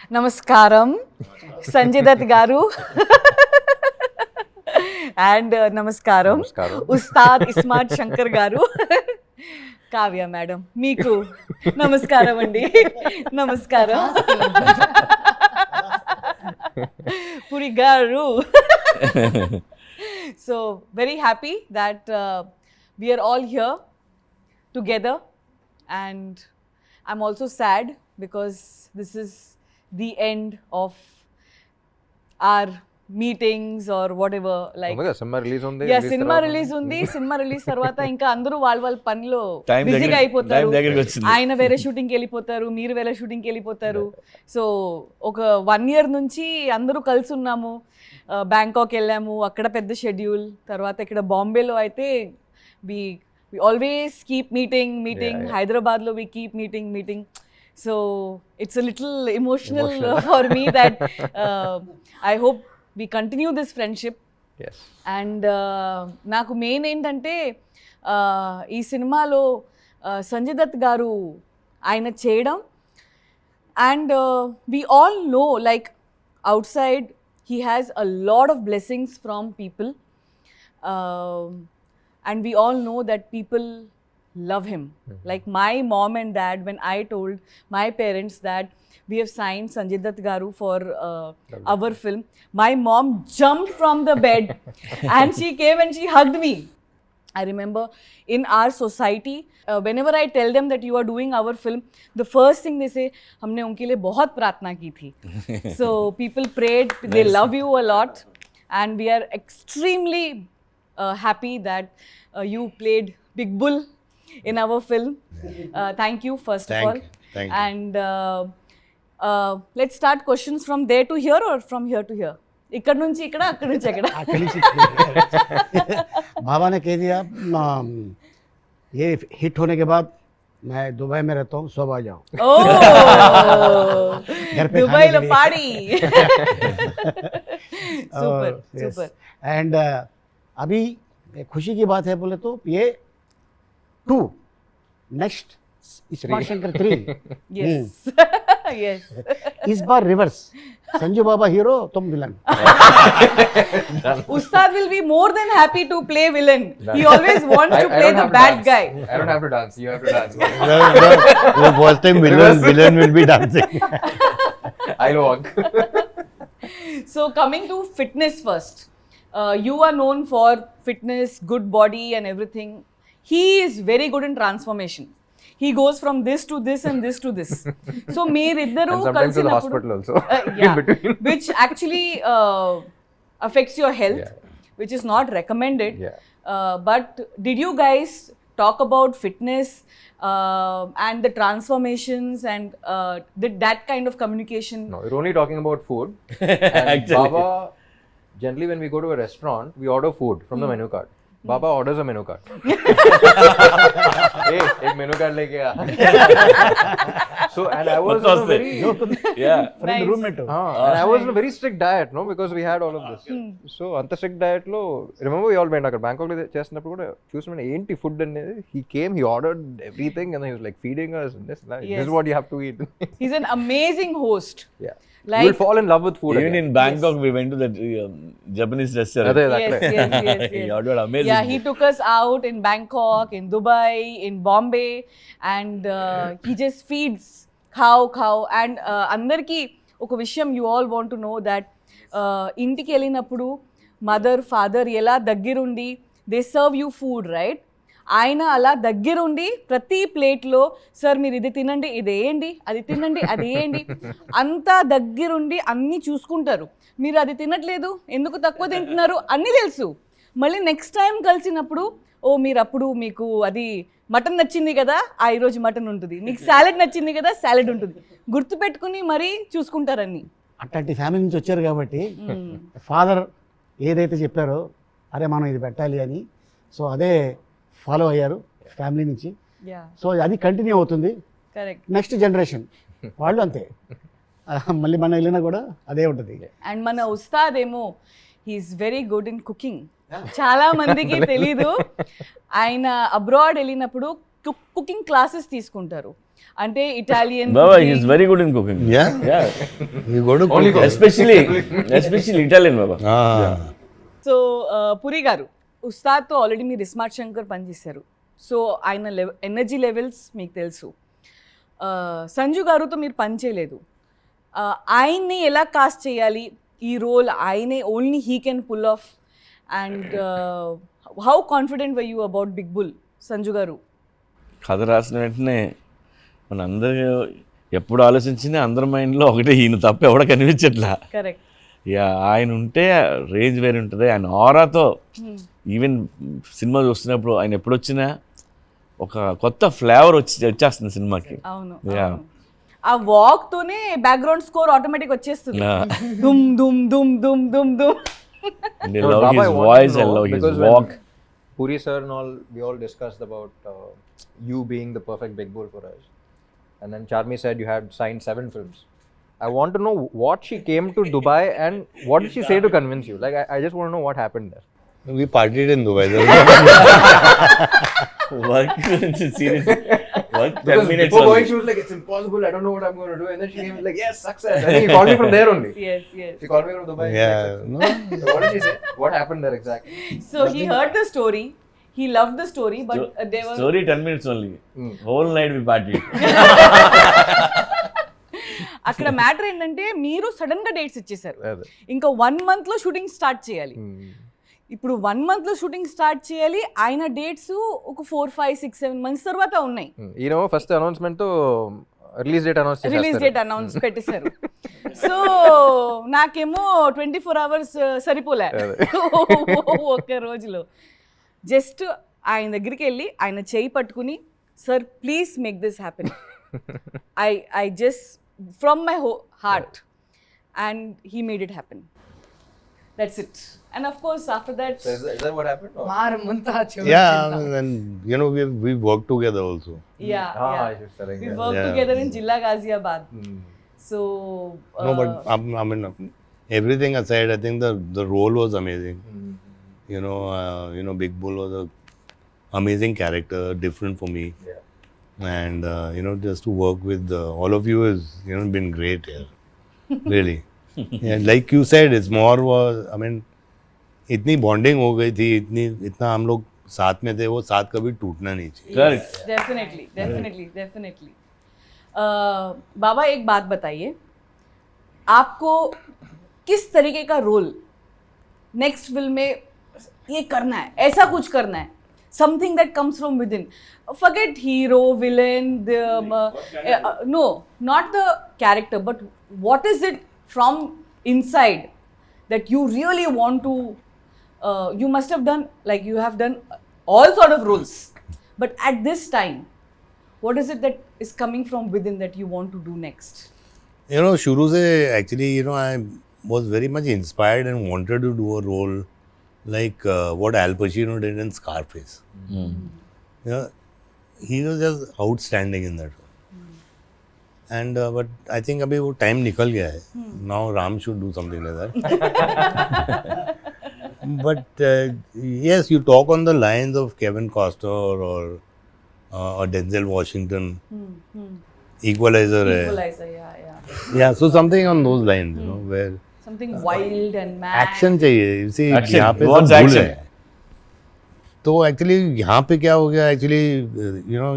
నమస్కారం సంజయ్ దత్ గారు అండ్ నమస్కారం ఉస్తాద్ ఇస్మార్ట్ శంకర్ గారు, కావ్య మేడం మీకు నమస్కారం అండి. నమస్కారం పురి గారు. So very happy that we are all here together, and I'm also sad because this is the end of our meetings or whatever, like cinema release ఉంది. యా సినిమా రిలీజ్ ఉంది. Cinema release తర్వాత ఇంకా అందరూ వాళ్ళ పనిలో బిజీగా అయిపోతారు. ఆయన వేరే షూటింగ్కి వెళ్ళిపోతారు, మీరు వేరే షూటింగ్కి వెళ్ళిపోతారు. సో ఒక 1 year నుంచి అందరూ కలిసి ఉన్నాము. బ్యాంకాక్ వెళ్ళాము, అక్కడ పెద్ద షెడ్యూల్. తర్వాత ఇక్కడ బాంబేలో అయితే we always keep meeting. Hyderabad lo we keep meeting. So it's a little emotional for me that I hope we continue this friendship. Yes. And నాకు మెయిన్ ఏంటంటే ఈ సినిమాలో సంజయ్ దత్ గారు ఆయన చేయడం, and we all know like outside he has a lot of blessings from people. And we all know that people love him. Like my mom and dad, when I told my parents that we have signed Sanjay Dutt Garu for our film, my mom jumped from the bed and she came and she hugged me. I remember in our society, whenever I tell them that you are doing our film, the first thing they say, हमने उनके लिए बहुत प्रार्थना की थी. So people prayed, they love you a lot, and we are extremely happy that you played Big Bull in our film. Thank you first of all. Thank you. And let's start questions from there to here or from here to here. ఇక్కడ నుంచి ఇక్కడ, అక్కడ నుంచి అక్కడ. बाबा ने कह दिया ये हिट होने के बाद मैं दुबई में रहता हूँ, सब आ जाओ. घर पे दुबई లో खाने के लिए. పాడి. और, super yes. super. एंड अभी खुशी की बात है बोले तो ये 2 next smart Shankar 3 Yes. Yes. इस बार रिवर्स, संजू बाबा हीरो तुम villain. Ustad will be more than happy to play villain. He always wants to play the bad guy. I don't have to dance. You have to dance. वो बोलते हैं villain will be dancing. I'll walk. So coming to fitness first. You are known for fitness, good body and everything. He is very good in transformation. He goes from this to this and this to this. So meeriddaru And sometimes to the hospital also. In yeah, between. which actually affects your health, Yeah. which is not recommended. Yeah. But did you guys talk about fitness and the transformations and that kind of communication? No, we're only talking about food. And Baba, generally when we go to a restaurant, we order food from the menu card. Baba orders a menu card. Hey, एक menu card लेके आ. So and I was on a very friend roommate. and I was on a very strict diet, no, because we had all of this. So అంత strict diet లో remember we all went అక్కడ Bangkok లో చేస్తున్నప్పుడు కూడా చూసిన ఏంటి food అనేది, he came, he ordered everything and he was like feeding us and this is what you have to eat. He's an amazing host. Yeah. Like- You will fall in love with food. Even in Bangkok, we went to that Japanese restaurant. అదే Yes, yes. He ordered amazing Yeah, he food. took us out in Bangkok, in Dubai, in Bombay, and he just feeds cow. And అందరికీ ఒక విషయం you all want to know that ఇంటికి వెళ్ళినప్పుడు mother father ఎలా దగ్గరుండి they serve you food, right? ఆయన అలా దగ్గరుండి ప్రతి ప్లేట్లో సార్ మీరు ఇది తినండి, ఇది వేయండి, అది తినండి, అది వేయండి, అంతా దగ్గరుండి అన్నీ చూసుకుంటారు. మీరు అది తినట్లేదు, ఎందుకు తక్కువ తింటున్నారు అన్నీ తెలుసు. మళ్ళీ నెక్స్ట్ టైం కలిసినప్పుడు ఓ మీరు అప్పుడు మీకు అది మటన్ నచ్చింది కదా, ఈరోజు మటన్ ఉంటుంది, మీకు సాలెడ్ నచ్చింది కదా, సాలెడ్ ఉంటుంది, గుర్తుపెట్టుకుని మరీ చూసుకుంటారని. అట్లాంటి ఫ్యామిలీ నుంచి వచ్చారు కాబట్టి ఫాదర్ ఏదైతే చెప్పారో అరే మనం ఇది పెట్టాలి అని, సో అదే ఫాలో అయ్యారు ఫ్యామిలీ నుంచి. యా సో అది కంటిన్యూ అవుతుంది. కరెక్ట్. నెక్స్ట్ జనరేషన్ వాళ్ళు అంతే, మళ్ళీ మన వెళ్ళినా కూడా అదే ఉంటుంది. అండ్ మన ఉస్తాద్ ఏమో he's very good in cooking. చాలా మందికి తెలీదు, ఆయన అబ్రాడ్ వెళ్ళినప్పుడు కుకింగ్ క్లాసెస్ తీసుకుంటారు. అంటే Italian Baba, he's very good in cooking. Yeah? Yeah. You go to cook. Especially Italian, Baba. Ah. So Puri గారు ఉస్తాద్తో ఆల్రెడీ మీరు ఇస్మార్ట్ శంకర్ పనిచేశారు, సో ఆయన ఎనర్జీ లెవెల్స్ మీకు తెలుసు. సంజు గారుతో మీరు పని చేయలేదు, ఆయన్ని ఎలా కాస్ట్ చేయాలి ఈ రోల్, ఆయనే only he can pull off, and how confident were you about Big Bull Sanju గారు? కథ రాసిన వెంటనే మన అందరూ ఎప్పుడు ఆలోచించినా అందరి మైండ్లో ఒకటే, ఈయన తప్ప ఎవడ కనిపించట్లా. కరెక్ట్. యా, ఆయన ఉంటే రేంజ్ వేరే ఉంటుంది. ఆయన ఆరాతో ఈవెన్ సినిమా చూస్తున్నప్పుడు ఆయన ఎప్పుడు వచ్చినా ఒక కొత్త ఫ్లేవర్ వచ్చేస్తుంది సినిమాకి. అవును, యా, ఆ వాక్ తోనే బ్యాక్గ్రౌండ్ స్కోర్ ఆటోమేటిక్ వచ్చేస్తుంది. దుమ్ దుమ్ దుమ్ దుమ్ దుమ్ దుమ్. and I love his voice, I love his walk. Puri sir and all, we all discussed about you being the perfect Big Bull for us. And then Charmi said you had signed 7 films. I want to know what she came to Dubai and what did she say to convince you? Like, I just want to know what happened there. We partied in Dubai. Work seriously. Work 10 Because minutes before going, only. she was like, it's impossible, I don't know what I'm going to do. And then she came like, yes, success. And then he called me from there only. Yes, yes. She called me from Dubai. Yeah. No. So what did she say? What happened there exactly? So he heard the story, he loved the story, but there was Story 10 minutes only. Whole night we partied. అక్కడ matter ఏంటంటే మీరు sudden గా dates ఇచ్చేసారు, అదే. ఇంకా 1 month లో shooting start చేయాలి. ఇప్పుడు 1 month లో షూటింగ్ స్టార్ట్ చేయాలి, ఆయన డేట్స్ ఒక 4, 5, 6, 7 months తర్వాత ఉన్నాయి. ఈయన ఫస్ట్ అనౌన్స్మెంట్ తో రిలీజ్ డేట్ అనౌన్స్ చేశారు. రిలీజ్ డేట్ అనౌన్స్ పెట్టేశారు. సో నాకేమో 24 hours సరిపోలే ఒక్క రోజులో. జస్ట్ ఆయన దగ్గరికి వెళ్ళి ఆయన చేయి పట్టుకుని, sir please make this happen, I just from my heart, and he made it happen. That's it. And of course after that So is that what happened? Or? Yeah, and you know we worked together also. She's telling we me. work Yeah. together in Jilla Ghaziabad. So No, but I mean, everything aside, I think the role was amazing. You know, Big Bull was a amazing character, different for me. Yeah. And you know, just to work with all of you has been great here. Really. Yeah, like you said, it's more was, I mean, इतनी bonding हो गई थी, इतना हम लोग साथ में थे, वो साथ कभी टूटना नहीं चाहिए. Correct. डेफिनेटली. बाबा एक बात बताइए, आपको किस तरीके का रोल नेक्स्ट फिल्म में ये करना है, ऐसा कुछ करना है, something that comes from within, forget hero villain, no not the character, but what is it from inside that you really want to, you must have done, like you have done all sort of roles, but at this time what is it that is coming from within that you want to do next? You know, शुरू से actually, you know, I was very much inspired and wanted to do a role like what Al Pacino did in Scarface. You know, he was just outstanding in that role. And but I think अभी वो time निकल गया है. Now Ram should do something like that. But yes, you talk on the lines of Kevin Costner or Denzel Washington. Equalizer है. Equalizer, Yeah, so something on those lines, you know, where something wild and mad. Action चाहिए. You see, Action. यहाँ पे सब Wants भूल action. है. तो actually यहाँ पे क्या हो गया, एक्चुअली यू नो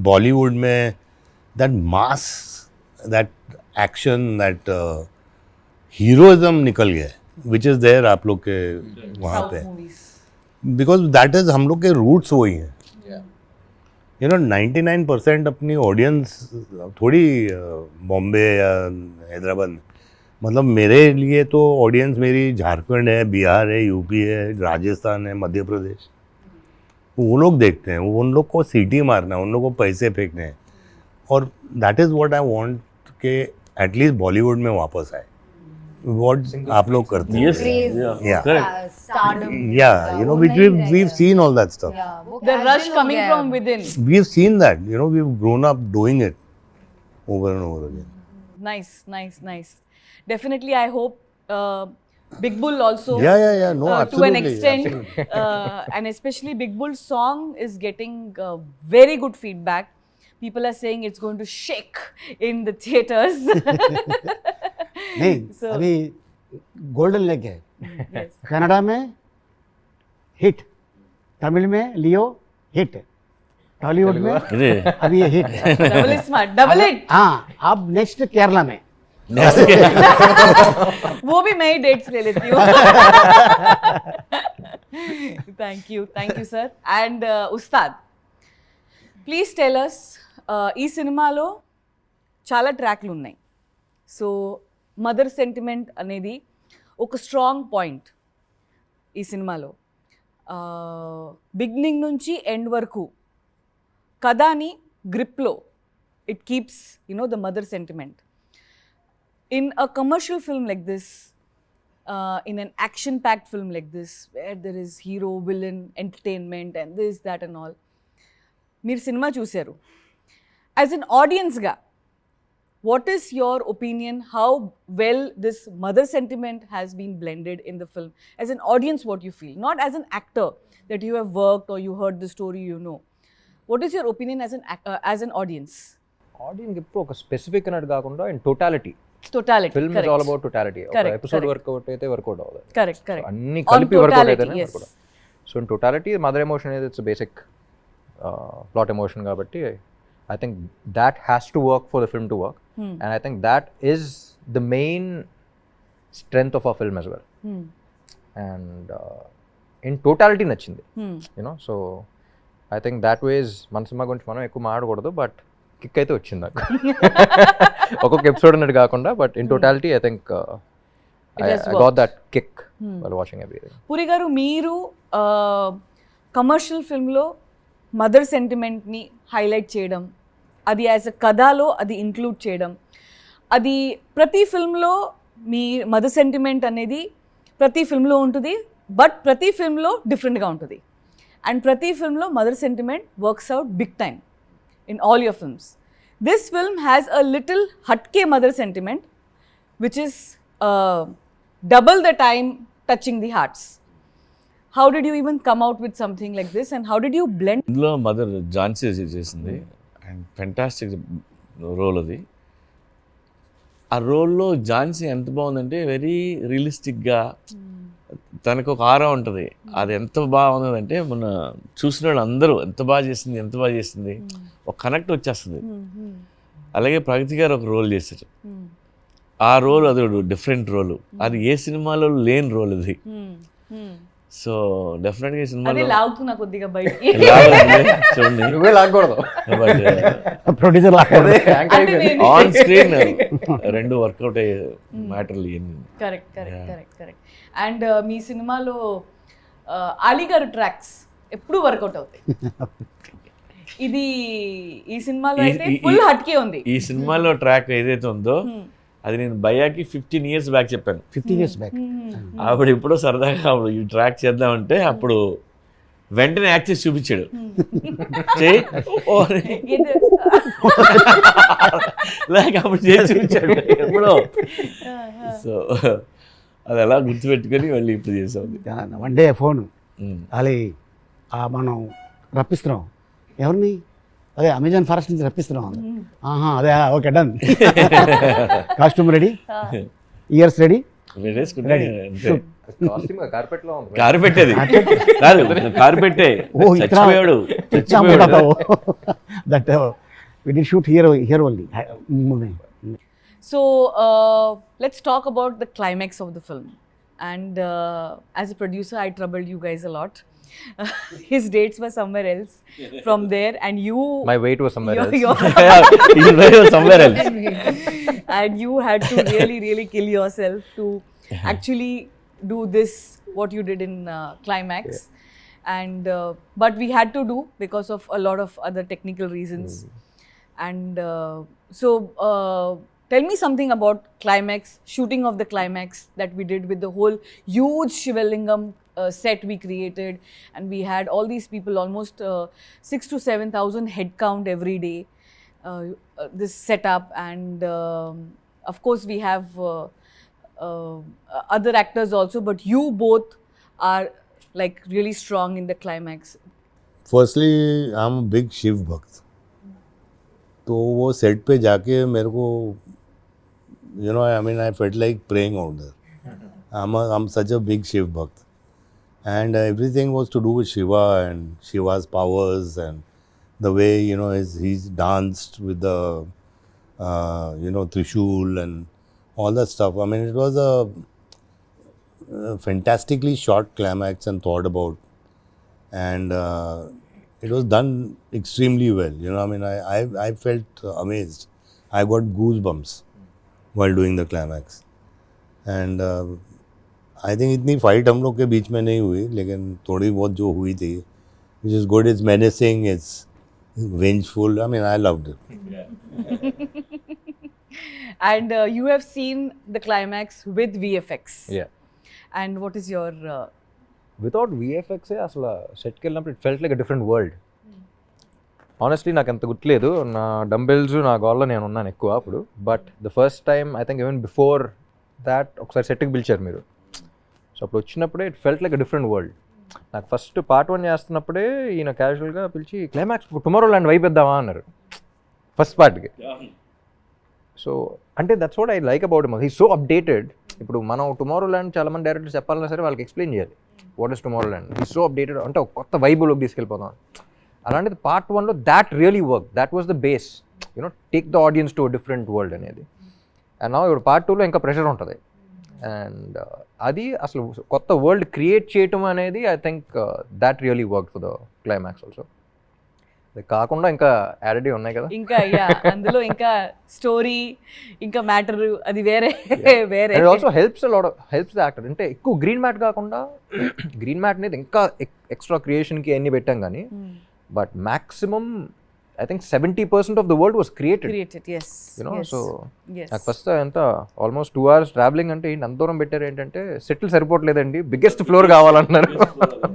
बॉलीवुड में that mass, that action, that heroism निकल गया है, विच इज़ देयर आप लोग के वहाँ South पे, movies. बिकॉज दैट इज हम लोग के रूट्स वही हैं. Yeah. यू नो 99% अपनी ऑडियंस थोड़ी बॉम्बे या हैदराबाद में, मतलब मेरे लिए तो ऑडियंस मेरी झारखंड है, बिहार है, यूपी है, राजस्थान है, मध्य प्रदेश. वो लोग देखते हैं, उन लोग को सीटी मारना है, उन लोग को पैसे फेंकने हैं. और that is what I want के एटलीस्ट बॉलीवुड में वापस आए. व्हाट आप लोग करते हैं. Yes. Craze. Yeah. Correct. Stardom. Yeah, you know, which we've seen all that stuff. Yeah, वो The casual rush हो coming गया from है. within. We've seen that, you know, we've grown up doing it over and over again. Nice. Definitely, I hope Big Bull also. Yeah. No, To an absolutely. extent, and especially Big Bull's song is getting very good feedback. People are saying it's going to shake in the theaters. नहीं So- अभी golden leg है Yes. Canada में hit, Tamil में लियो hit, Tollywood में ఇది अभी ये hit है Double is smart. Double it. हाँ अब नेक्स्ट केरला में वो भी मैं ही डेट्स ले लेती हूँ. Thank you sir. And Ustaad, please tell us, ఈ సినిమాలో చాలా ట్రాక్లు ఉన్నాయి. సో మదర్ సెంటిమెంట్ అనేది ఒక స్ట్రాంగ్ పాయింట్ ఈ సినిమాలో. బిగినింగ్ నుంచి ఎండ్ వరకు కథని గ్రిప్లో it keeps the mother sentiment. In a commercial film like this, in an action-packed film like this, where there is hero, villain, entertainment, and this, that, and all, మీరు cinema చూశారు. As an audience ga, what is your opinion? How well this mother sentiment has been blended in the film? As an audience, what you feel? Not as an actor that you have worked or you heard the story, you know. What is your opinion as an audience? Audience ఎప్పుడు ఒక specific అన్నట్టు కాకుండా in totality. Totality. Film is correct. All about totality. ఒక Correct, episode correct. Work out అయితే work out అవ్వదు. Correct, correct. అన్ని On కలిపి work out totality, అయితేనే yes. Work out. So in totality mother emotion అనేది ఇట్స్ బేసిక్ ప్లాట్ ఎమోషన్ కాబట్టి I think that has to work for the film to work. And I think that is the main strength of a film as well. Hmm. And in totality నచ్చింది. Hmm. So I think that was మన సినిమా గురించి మనం ఎక్కువ మాట్లాడకూడదు, but kick అయితే వచ్చింది నాకు. ఒక్కొక్క ఎపిసోడ్ అన్నట్టు కాకుండా, but in totality I think I has got worked. That kick while watching everything. Puri గారు, మీరు కమర్షియల్ ఫిల్మ్లో మదర్ సెంటిమెంట్ని హైలైట్ చేయడం, అది యాజ్ అ కథలో అది ఇంక్లూడ్ చేయడం, అది ప్రతి ఫిల్మ్లో మీ మదర్ సెంటిమెంట్ అనేది ప్రతి ఫిల్మ్లో ఉంటుంది, బట్ ప్రతి ఫిల్మ్లో డిఫరెంట్గా ఉంటుంది. అండ్ ప్రతి ఫిల్మ్లో mother sentiment works out big time in all your films. This film has a little హట్కే mother sentiment which is double the time touching the hearts. How did you even come out with something like this, and how did you blend? ఇందులో mother Jhansi చేసింది and fantastic role అది. ఆ రోల్లో ఝాన్సీ ఎంత బాగుందంటే very రియలిస్టిక్గా తనకు ఒక ఆరా ఉంటుంది. అది ఎంత బాగుందంటే మన చూసిన వాళ్ళు అందరూ ఎంత బాగా చేసింది ఒక కనెక్ట్ వచ్చేస్తుంది. అలాగే ప్రగతి గారు ఒక రోల్ చేశారు. ఆ రోల్ అది డిఫరెంట్ రోల్, అది ఏ సినిమాలో లేని రోల్ అది. సో డెఫినెట్గా ఈ అదే సినిమాలో లాగుతున్నా కొద్దిగా బయటికి. చూడండి నువ్వే లాగకూడదు. ప్రొడ్యూసర్ అంటే నేను ఆన్ స్క్రీన్ రెండు వర్కౌట్ అయ్యే మ్యాటర్లు ఇవన్నీ. కరెక్ట్. అండ్ మీ సినిమాలో అలీ గారు ట్రాక్స్ ఎప్పుడు వర్కౌట్ అవుతాయి. ఇది ఈ సినిమాలో అయితే ఫుల్ హట్కే ఉంది. ఈ సినిమాలో ట్రాక్ ఏదైతే ఉందో అది నేను భయ్యాకి 15 years బ్యాక్ చెప్పాను. 15 years బ్యాక్ అప్పుడు ఇప్పుడు సరదాగా అప్పుడు ఈ ట్రాక్ చేద్దామంటే అప్పుడు వెంటనే యాక్ట్ చేసి చూపించాడు. చేయి ఓ అని. లేక అప్పుడు చేసి చూపించాడు ఎప్పుడో. సో అది అలా గుర్తుపెట్టుకొని మళ్ళీ ఇప్పుడు చేసాం. వన్ డే ఫోన్ అది మనం రప్పిస్తున్నాం ఎవరిని, అదే అమెజాన్ ఫారెస్ట్ నుంచి రప్పిస్తున్నాం. ఆహా అదే okay done, costume ready, years ready, costume carpet లో ఉంది. కారు పెట్టేది కాదు, కారు పెట్టే ఓ చచ్చిపోయాడు. That we did shoot here only. So let's talk about the climax of the film. And as a producer, I troubled you guys a lot. His dates were somewhere else from there, and you My weight was somewhere else. somewhere else. and you had to really kill yourself to actually do this what you did in climax. And but we had to do because of a lot of other technical reasons. And so tell me something about climax, shooting of the climax that we did with the whole huge Shivalingam set we created, and we had all these people, almost 6,000 to 7,000 head count every day. This setup, and of course we have other actors also, but you both are like really strong in the climax. Firstly, I'm a big Shiv Bhakt. तो वो set पे जाके मेरे को you know I mean I felt like praying out there. I'm such a big Shiv Bhakt, and everything was to do with Shiva and Shiva's powers and the way you know he's danced with the you know Trishul and all that stuff. I mean, it was a fantastically short climax and thought about, and it was done extremely well. You know, I mean, I felt amazed. I got goosebumps while doing the climax, and I think इतनी fight हम लोग के बीच में नहीं हुई, लेकिन थोड़ी बहुत जो हुई थी, which is good, it's menacing, it's vengeful. I mean I loved it. And you have seen the climax with VFX. Yeah. And what is your without విఎఫ్ఎక్సే అసలు సెట్కి వెళ్ళినప్పుడు it felt like a different world. Honestly నాకు అంత గుర్తులేదు, నా dumbbells నా గోల్లో నేను ఉన్నాను ఎక్కువ అప్పుడు. But the first time I think even before that ఒకసారి సెట్కి పిలిచారు మీరు. సో అప్పుడు వచ్చినప్పుడే it felt like a different world. నాకు ఫస్ట్ పార్ట్ 1 చేస్తున్నప్పుడే ఈయన క్యాజువల్గా పిలిచి క్లైమాక్స్ టుమారో ల్యాండ్ వైపు ఇద్దామా అన్నారు ఫస్ట్ పార్ట్కి. సో అంటే that's what I like about him, he so updated. ఇప్పుడు మనం టుమారో ల్యాండ్ చాలామంది డైరెక్టర్స్ చెప్పాలన్నా సరే వాళ్ళకి ఎక్స్ప్లెయిన్ చేయాలి what is tomorrow land. He so updated, అంటే ఒక కొత్త వైబులోకి తీసుకెళ్ళిపోతాం. అలాంటిది పార్ట్ 1లో that really work, that was the base, you know take the audience to different world అనేది. అండ్ నా ఇప్పుడు పార్ట్ 2లో ఇంకా ప్రెషర్ ఉంటుంది. అండ్ అది అసలు కొత్త వరల్డ్ క్రియేట్ చేయటం అనేది I think that really work for the climax also. కాకుండా ఇంకా యాడెడ్ ఉన్నాయి కదా, ఇంకా అందులో ఇంకా స్టోరీ ఇంకా మ్యాటర్ అది వేరే వేరే. And also helps the actor. అంటే ఎక్కువ గ్రీన్ మ్యాట్ కాకుండా, గ్రీన్ మ్యాట్ అనేది ఇంకా ఎక్స్ట్రా క్రియేషన్కి అన్ని పెట్టాం కానీ, but maximum I think 70% of the world was created. Yes. You know, yes. so yes. నాకు ఫస్ట్ ఎంత ఆల్మోస్ట్ 2 hours ట్రావెలింగ్ అంటే అంత దూరం పెట్టారు. ఏంటంటే సెటిల్ సరిపోవట్లేదండి, బిగ్గెస్ట్ ఫ్లోర్ కావాలన్నారు.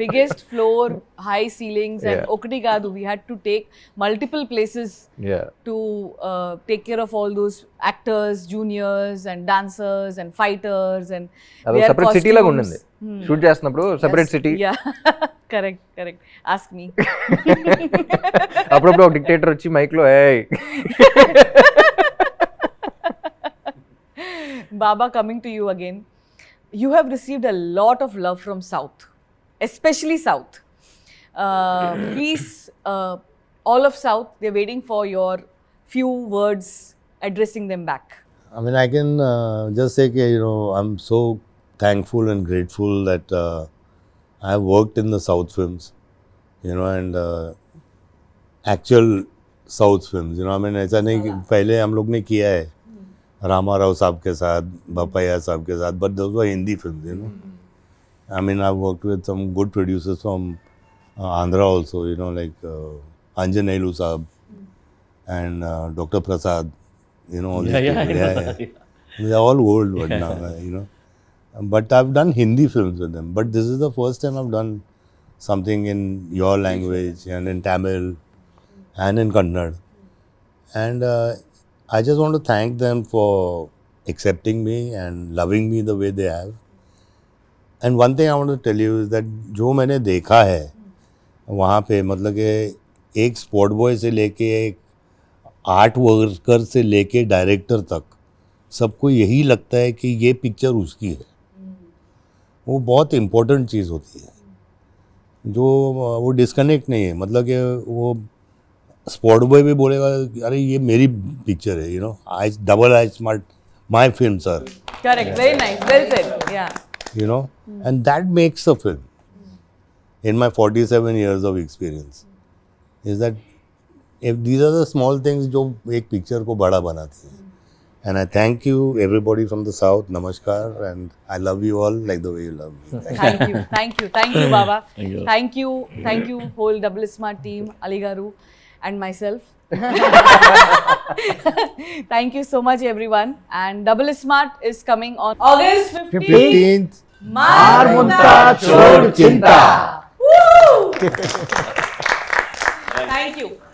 Biggest floor, high ceilings, and Yeah. okati kaadu, we had to take multiple places to take care of all those actors, juniors, and dancers, and fighters, and అది their separate city లాగా ఉండింది costumes. Shoot చేస్తున్నప్పుడు. Separate city. Yeah. correct. Ask me. అప్పుడప్పుడు ఒక dictator వచ్చి మైక్లో ఏయ్. Baba, coming to you again, you have received a lot of love from South, especially South. Please, all of South, they're waiting for your few words addressing them back. I mean, I can just say that, you know, I'm so thankful and grateful that I have worked in the South films, you know, and actual South films, you know. I mean, ऐसा नहीं कि पहले हम लोग ने किया है रामा राव साहब के साथ, बपैया साहब के साथ, but those were Hindi films, you know. I mean, I've worked with some good producers from Andhra also, you know, like Anjaneyulu Saab and Dr. Prasad, you know, all these people. Yeah. They're all old but now, you know. But I've done Hindi films with them. But this is the first time I've done something in your language and in Tamil and in Kannada. And I just want to thank them for accepting me and loving me the way they have. And one thing I want to tell you is that जो मैंने देखा है वहाँ पे, मतलब कि एक sport boy से लेके एक आर्ट वर्कर से लेके डायरेक्टर तक सबको यही लगता है कि ये पिक्चर उसकी है. वो बहुत इम्पोर्टेंट चीज़ होती है, जो वो डिस्कनेक्ट नहीं है. मतलब कि वो स्पॉट बॉय भी बोलेगा अरे ये मेरी पिक्चर है, you know, I double I smart my film sir. Correct. Very nice. Well said. Yeah. You know, and that makes a film. In my 47 years of experience, is that if these are the small things जो एक picture को बड़ा बनाती हैं. And I thank you everybody from the South. Namaskar, and I love you all like the way you love me. Thank you, Baba. Thank you. Thank you, whole Double Smart team, Ali Garu, and myself. Thank you so much, everyone. And Double Smart is coming on August 15th. 15th. Marmunta Chod Chinta. Woo! Thank you.